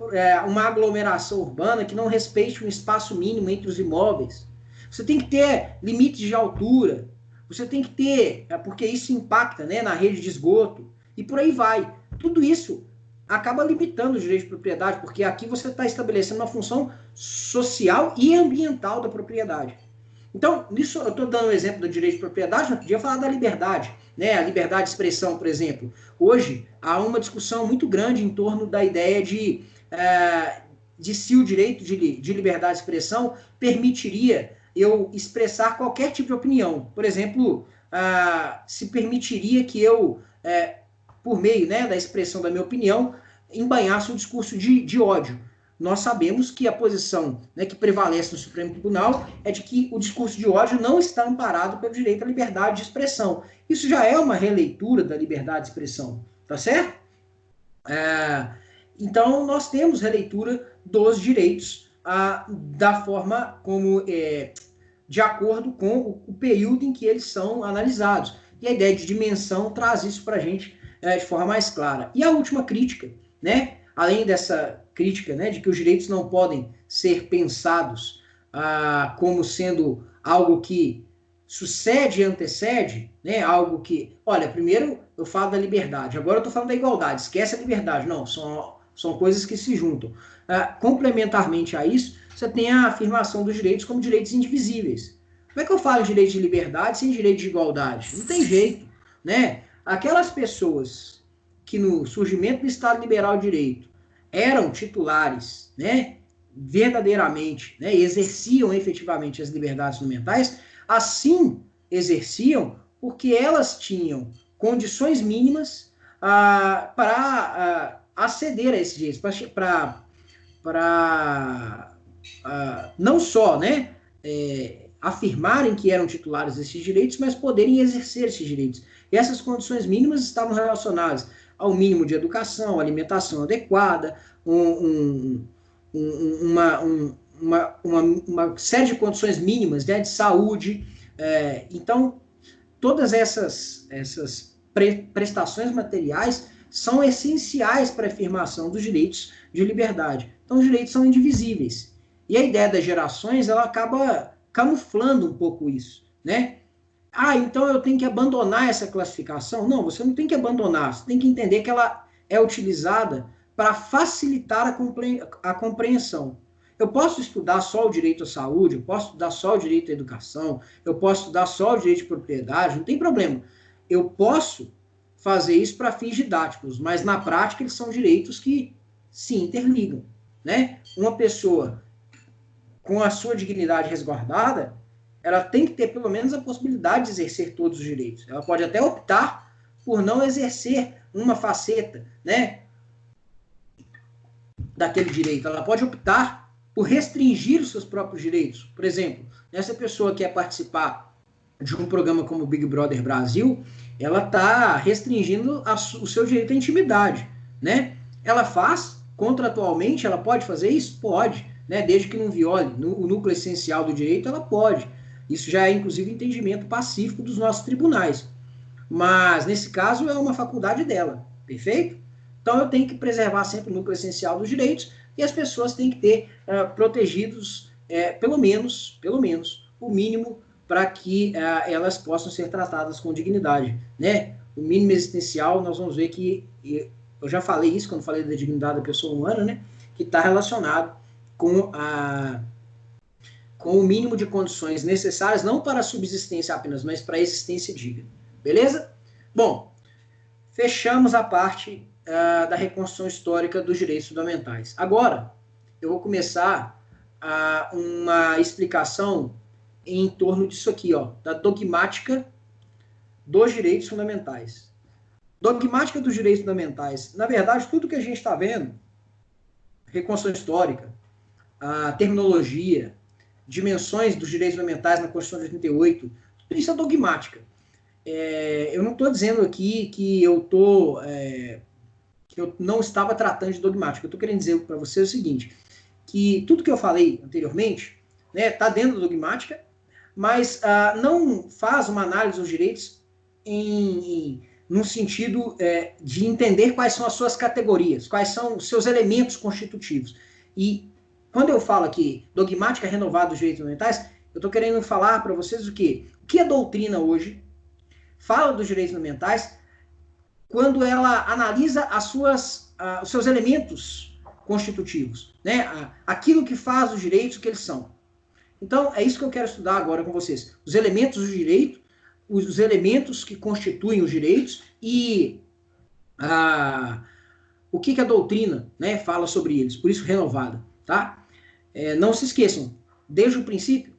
uma aglomeração urbana que não respeite um espaço mínimo entre os imóveis. Você tem que ter limites de altura, você tem que ter, porque isso impacta, né, na rede de esgoto, e por aí vai. Tudo isso acaba limitando o direito de propriedade, porque aqui você está estabelecendo uma função social e ambiental da propriedade. Então, nisso eu estou dando o exemplo do direito de propriedade, mas podia falar da liberdade, né? A liberdade de expressão, por exemplo. Hoje, há uma discussão muito grande em torno da ideia de se o direito de liberdade de expressão permitiria eu expressar qualquer tipo de opinião. Por exemplo, se permitiria que eu, por meio, né, da expressão da minha opinião, embanhasse um discurso de ódio. Nós sabemos que a posição, né, que prevalece no Supremo Tribunal é de que o discurso de ódio não está amparado pelo direito à liberdade de expressão. Isso já é uma releitura da liberdade de expressão, tá certo? Então, nós temos releitura dos direitos da forma como, de acordo com o período em que eles são analisados. E a ideia de dimensão traz isso para a gente de forma mais clara. E a última crítica, né? Além dessa crítica, né, de que os direitos não podem ser pensados como sendo algo que sucede e antecede, né, algo que... Olha, primeiro eu falo da liberdade, agora eu estou falando da igualdade, esquece a liberdade. Não, são coisas que se juntam. Complementarmente a isso, você tem a afirmação dos direitos como direitos indivisíveis. Como é que eu falo de direito de liberdade sem direito de igualdade? Não tem jeito, né? Aquelas pessoas que no surgimento do Estado Liberal de Direito eram titulares, né, verdadeiramente, né, exerciam efetivamente as liberdades fundamentais, assim exerciam porque elas tinham condições mínimas para aceder a esses direitos, para não só, né, afirmarem que eram titulares desses direitos, mas poderem exercer esses direitos. E essas condições mínimas estavam relacionadas ao mínimo de educação, alimentação adequada, uma série de condições mínimas, né, de saúde. Então, todas essas prestações materiais são essenciais para a afirmação dos direitos de liberdade. Então, os direitos são indivisíveis. E a ideia das gerações, ela acaba camuflando um pouco isso, né? Então eu tenho que abandonar essa classificação? Não, você não tem que abandonar, você tem que entender que ela é utilizada para facilitar a compreensão. Eu posso estudar só o direito à saúde, eu posso estudar só o direito à educação, eu posso estudar só o direito de propriedade, não tem problema. Eu posso fazer isso para fins didáticos, mas na prática eles são direitos que se interligam, né? Uma pessoa com a sua dignidade resguardada, ela tem que ter pelo menos a possibilidade de exercer todos os direitos. Ela pode até optar por não exercer uma faceta, né, daquele direito. Ela pode optar por restringir os seus próprios direitos. Por exemplo, essa pessoa que quer participar de um programa como o Big Brother Brasil, ela está restringindo o seu direito à intimidade, né? Ela faz, contratualmente, ela pode fazer isso? Pode, né? Desde que não viole o núcleo essencial do direito, ela pode. Isso já é, inclusive, entendimento pacífico dos nossos tribunais. Mas, nesse caso, é uma faculdade dela, perfeito? Então, eu tenho que preservar sempre o núcleo essencial dos direitos e as pessoas têm que ter protegidos, pelo menos, o mínimo para que elas possam ser tratadas com dignidade, né? O mínimo existencial, nós vamos ver que, eu já falei isso quando falei da dignidade da pessoa humana, né? Que está relacionado com com o mínimo de condições necessárias, não para a subsistência apenas, mas para a existência digna. Beleza? Bom, fechamos a parte da reconstrução histórica dos direitos fundamentais. Agora, eu vou começar uma explicação em torno disso aqui, ó, da dogmática dos direitos fundamentais. Dogmática dos direitos fundamentais. Na verdade, tudo que a gente está vendo, reconstrução histórica, a terminologia, dimensões dos direitos fundamentais na Constituição de 88, tudo isso é dogmática. Eu não estou dizendo aqui que eu não estava tratando de dogmática. Eu estou querendo dizer para vocês o seguinte, que tudo que eu falei anteriormente está dentro da dogmática, mas não faz uma análise dos direitos no sentido de entender quais são as suas categorias, quais são os seus elementos constitutivos. E quando eu falo aqui dogmática renovada dos direitos fundamentais, eu estou querendo falar para vocês o quê? O que a doutrina hoje fala dos direitos fundamentais quando ela analisa os seus elementos constitutivos, né? Aquilo que faz os direitos, o que eles são. Então, é isso que eu quero estudar agora com vocês. Os elementos do direito, os elementos que constituem os direitos e o que a doutrina, né, fala sobre eles. Por isso, renovada. Tá? Não se esqueçam, desde o princípio,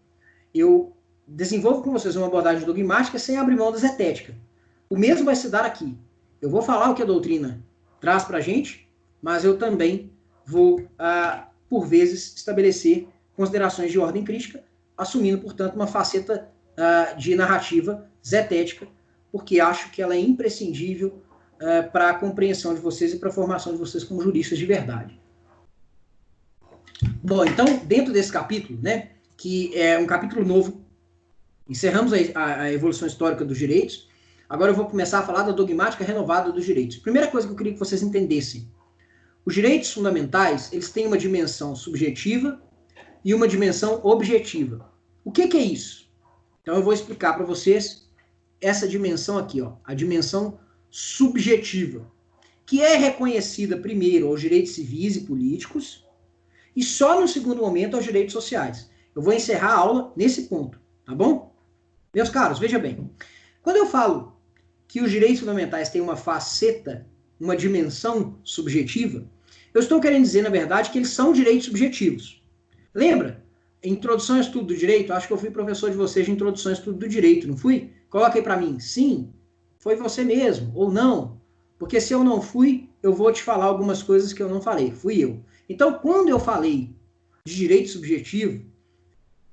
eu desenvolvo com vocês uma abordagem dogmática sem abrir mão da zetética. O mesmo vai se dar aqui. Eu vou falar o que a doutrina traz para a gente, mas eu também vou, por vezes, estabelecer considerações de ordem crítica, assumindo, portanto, uma faceta de narrativa zetética, porque acho que ela é imprescindível para a compreensão de vocês e para a formação de vocês como juristas de verdade. Bom, então, dentro desse capítulo, né, que é um capítulo novo, encerramos a evolução histórica dos direitos, agora eu vou começar a falar da dogmática renovada dos direitos. Primeira coisa que eu queria que vocês entendessem, os direitos fundamentais, eles têm uma dimensão subjetiva e uma dimensão objetiva. O que é isso? Então eu vou explicar para vocês essa dimensão aqui, ó, a dimensão subjetiva, que é reconhecida primeiro aos direitos civis e políticos e só no segundo momento aos direitos sociais. Eu vou encerrar a aula nesse ponto, tá bom? Meus caros, veja bem, quando eu falo que os direitos fundamentais têm uma faceta, uma dimensão subjetiva, eu estou querendo dizer, na verdade, que eles são direitos subjetivos. Lembra? Introdução ao estudo do direito, acho que eu fui professor de vocês de introdução ao estudo do direito, não fui? Coloca aí para mim, sim, foi você mesmo, ou não. Porque se eu não fui, eu vou te falar algumas coisas que eu não falei, fui eu. Então, quando eu falei de direito subjetivo,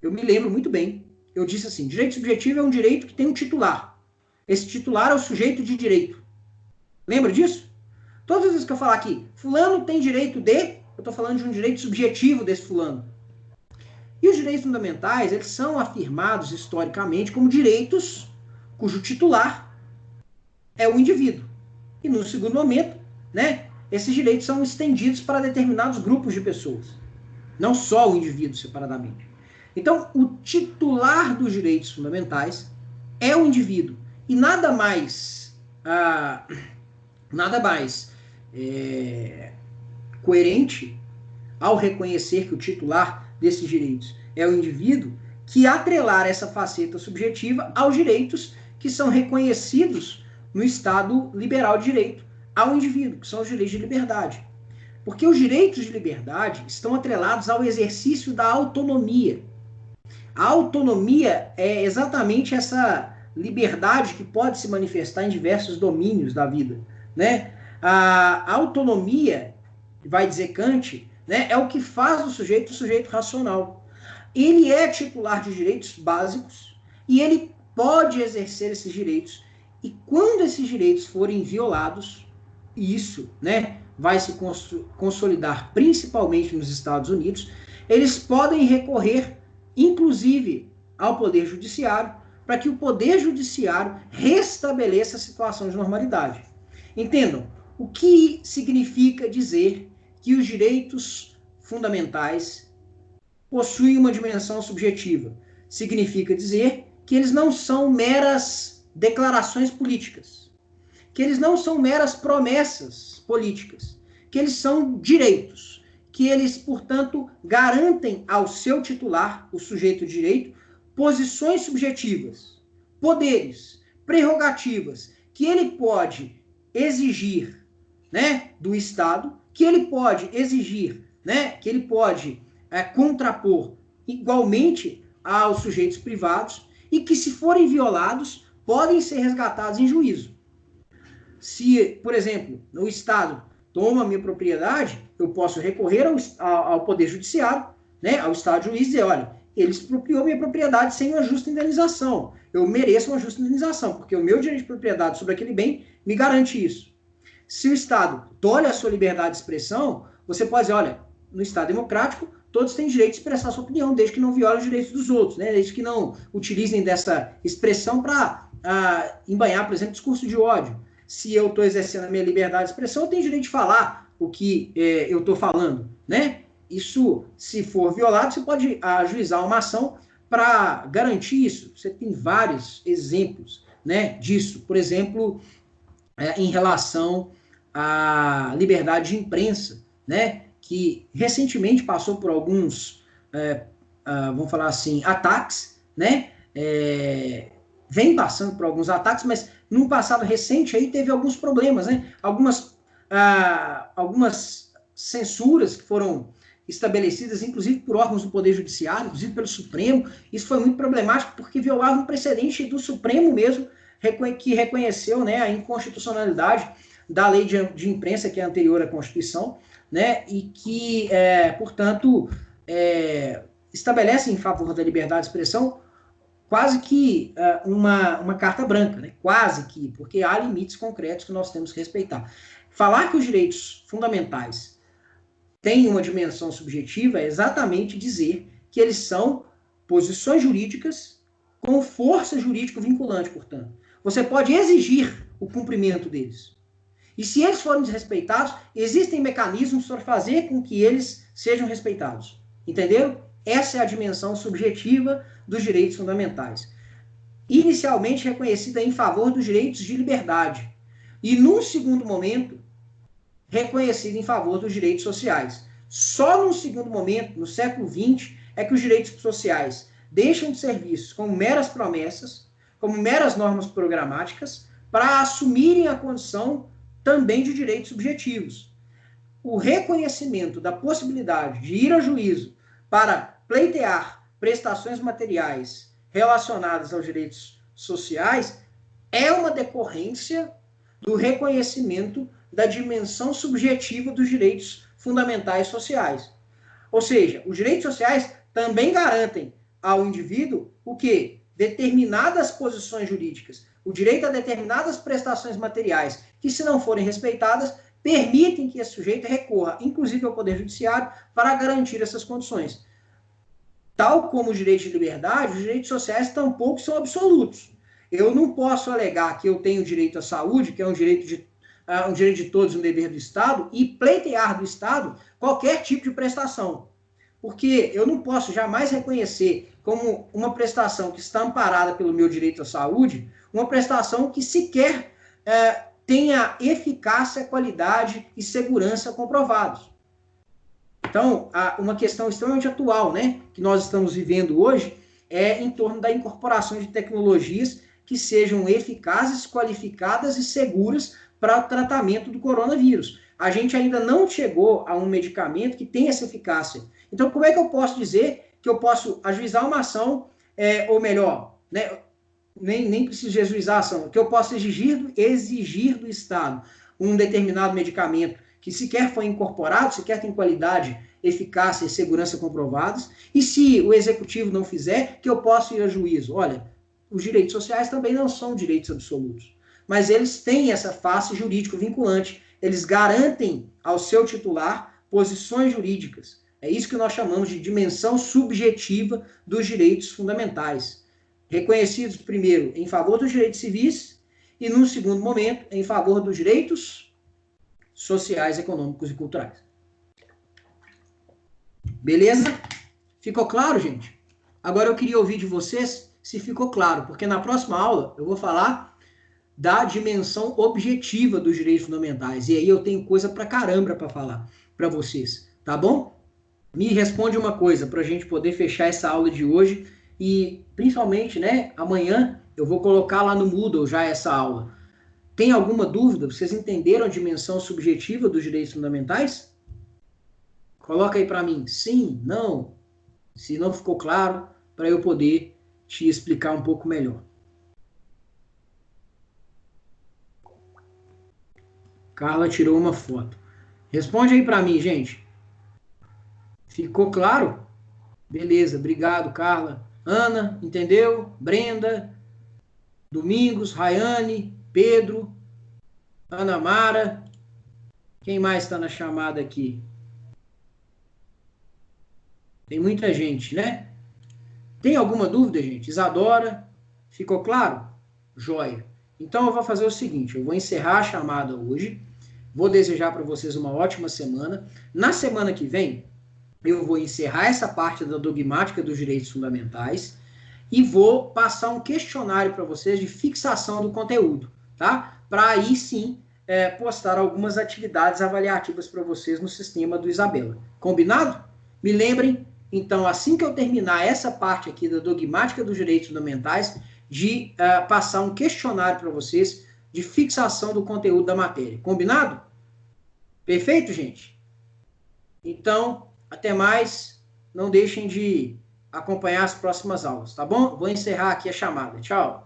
eu me lembro muito bem, eu disse assim, direito subjetivo é um direito que tem um titular. Esse titular é o sujeito de direito. Lembra disso? Todas as vezes que eu falar aqui, fulano tem direito de, eu estou falando de um direito subjetivo desse fulano. E os direitos fundamentais, eles são afirmados historicamente como direitos cujo titular é o indivíduo. E no segundo momento, né, esses direitos são estendidos para determinados grupos de pessoas. Não só o indivíduo separadamente. Então, o titular dos direitos fundamentais é o indivíduo. E nada mais coerente ao reconhecer que o titular desses direitos é o indivíduo que atrelar essa faceta subjetiva aos direitos que são reconhecidos no Estado liberal de direito ao indivíduo, que são os direitos de liberdade. Porque os direitos de liberdade estão atrelados ao exercício da autonomia. A autonomia é exatamente essa liberdade que pode se manifestar em diversos domínios da vida, né? A autonomia, vai dizer Kant, né, é o que faz o sujeito racional. Ele é titular de direitos básicos e ele pode exercer esses direitos. E quando esses direitos forem violados, isso, né, vai se consolidar principalmente nos Estados Unidos, eles podem recorrer, inclusive, ao Poder Judiciário, para que o Poder Judiciário restabeleça a situação de normalidade. Entendam, o que significa dizer que os direitos fundamentais possuem uma dimensão subjetiva? Significa dizer que eles não são meras declarações políticas, que eles não são meras promessas políticas, que eles são direitos, que eles, portanto, garantem ao seu titular, o sujeito de direito, posições subjetivas, poderes, prerrogativas, que ele pode exigir, né, do Estado, que ele pode exigir, né, que ele pode contrapor igualmente aos sujeitos privados e que, se forem violados, podem ser resgatados em juízo. Se, por exemplo, o Estado toma a minha propriedade, eu posso recorrer ao Poder Judiciário, né, ao Estado juiz, e dizer, olha, ele expropriou minha propriedade sem uma justa indenização. Eu mereço uma justa indenização, porque o meu direito de propriedade sobre aquele bem me garante isso. Se o Estado tolhe a sua liberdade de expressão, você pode dizer, olha, no Estado democrático, todos têm direito de expressar sua opinião, desde que não violem os direitos dos outros, né? Desde que não utilizem dessa expressão para embanhar, por exemplo, discurso de ódio. Se eu estou exercendo a minha liberdade de expressão, eu tenho direito de falar o que eu estou falando, né? Isso, se for violado, você pode ajuizar uma ação para garantir isso. Você tem vários exemplos, né, disso. Por exemplo, em relação à liberdade de imprensa, né, que recentemente passou por alguns, vamos falar assim, ataques, né, vem passando por alguns ataques, mas num passado recente aí teve alguns problemas, né, algumas censuras que foram estabelecidas, inclusive por órgãos do Poder Judiciário, inclusive pelo Supremo. Isso foi muito problemático porque violava um precedente do Supremo mesmo, que reconheceu, né, a inconstitucionalidade da lei de imprensa, que é anterior à Constituição, né, e que, portanto, estabelece em favor da liberdade de expressão quase que uma carta branca, né, quase que, porque há limites concretos que nós temos que respeitar. Falar que os direitos fundamentais têm uma dimensão subjetiva é exatamente dizer que eles são posições jurídicas com força jurídica vinculante, portanto. Você pode exigir o cumprimento deles. E se eles forem desrespeitados, existem mecanismos para fazer com que eles sejam respeitados. Entenderam? Essa é a dimensão subjetiva dos direitos fundamentais. Inicialmente reconhecida em favor dos direitos de liberdade. E, num segundo momento, reconhecida em favor dos direitos sociais. Só num segundo momento, no século XX, é que os direitos sociais deixam de ser vistos como meras promessas, como meras normas programáticas, para assumirem a condição também de direitos subjetivos. O reconhecimento da possibilidade de ir a juízo para pleitear prestações materiais relacionadas aos direitos sociais é uma decorrência do reconhecimento da dimensão subjetiva dos direitos fundamentais sociais. Ou seja, os direitos sociais também garantem ao indivíduo o quê? Determinadas posições jurídicas, o direito a determinadas prestações materiais, que, se não forem respeitadas, permitem que esse sujeito recorra, inclusive ao Poder Judiciário, para garantir essas condições. Tal como os direitos de liberdade, os direitos sociais tampouco são absolutos. Eu não posso alegar que eu tenho direito à saúde, que é um direito de todos, um dever do Estado, e pleitear do Estado qualquer tipo de prestação. Porque eu não posso jamais reconhecer como uma prestação que está amparada pelo meu direito à saúde, uma prestação que sequer tenha eficácia, qualidade e segurança comprovados. Então, uma questão extremamente atual, né, que nós estamos vivendo hoje, é em torno da incorporação de tecnologias que sejam eficazes, qualificadas e seguras para o tratamento do coronavírus. A gente ainda não chegou a um medicamento que tenha essa eficácia. Então, como é que eu posso dizer que eu posso ajuizar uma ação, ou melhor, né, nem preciso ajuizar a ação, que eu posso exigir do Estado um determinado medicamento que sequer foi incorporado, sequer tem qualidade, eficácia e segurança comprovados, e se o Executivo não fizer, que eu posso ir a juízo. Olha, os direitos sociais também não são direitos absolutos, mas eles têm essa face jurídico vinculante, eles garantem ao seu titular posições jurídicas. É isso que nós chamamos de dimensão subjetiva dos direitos fundamentais, reconhecidos primeiro em favor dos direitos civis e, num segundo momento, em favor dos direitos sociais, econômicos e culturais. Beleza? Ficou claro, gente? Agora eu queria ouvir de vocês se ficou claro, porque na próxima aula eu vou falar da dimensão objetiva dos direitos fundamentais. E aí eu tenho coisa pra caramba para falar para vocês. Tá bom? Me responde uma coisa para a gente poder fechar essa aula de hoje e, principalmente, né, amanhã eu vou colocar lá no Moodle já essa aula. Tem alguma dúvida? Vocês entenderam a dimensão subjetiva dos direitos fundamentais? Coloca aí para mim, sim, não. Se não ficou claro, para eu poder te explicar um pouco melhor. Carla tirou uma foto. Responde aí para mim, gente. Ficou claro? Beleza, obrigado, Carla. Ana, entendeu? Brenda, Domingos, Rayane, Pedro, Ana Mara. Quem mais está na chamada aqui? Tem muita gente, né? Tem alguma dúvida, gente? Isadora, ficou claro? Joia. Então eu vou fazer o seguinte, eu vou encerrar a chamada hoje, vou desejar para vocês uma ótima semana. Na semana que vem, eu vou encerrar essa parte da dogmática dos direitos fundamentais e vou passar um questionário para vocês de fixação do conteúdo, tá? Para aí sim postar algumas atividades avaliativas para vocês no sistema do Isabela. Combinado? Me lembrem, então, assim que eu terminar essa parte aqui da dogmática dos direitos fundamentais, de passar um questionário para vocês de fixação do conteúdo da matéria. Combinado? Perfeito, gente? Então, até mais. Não deixem de acompanhar as próximas aulas, tá bom? Vou encerrar aqui a chamada. Tchau.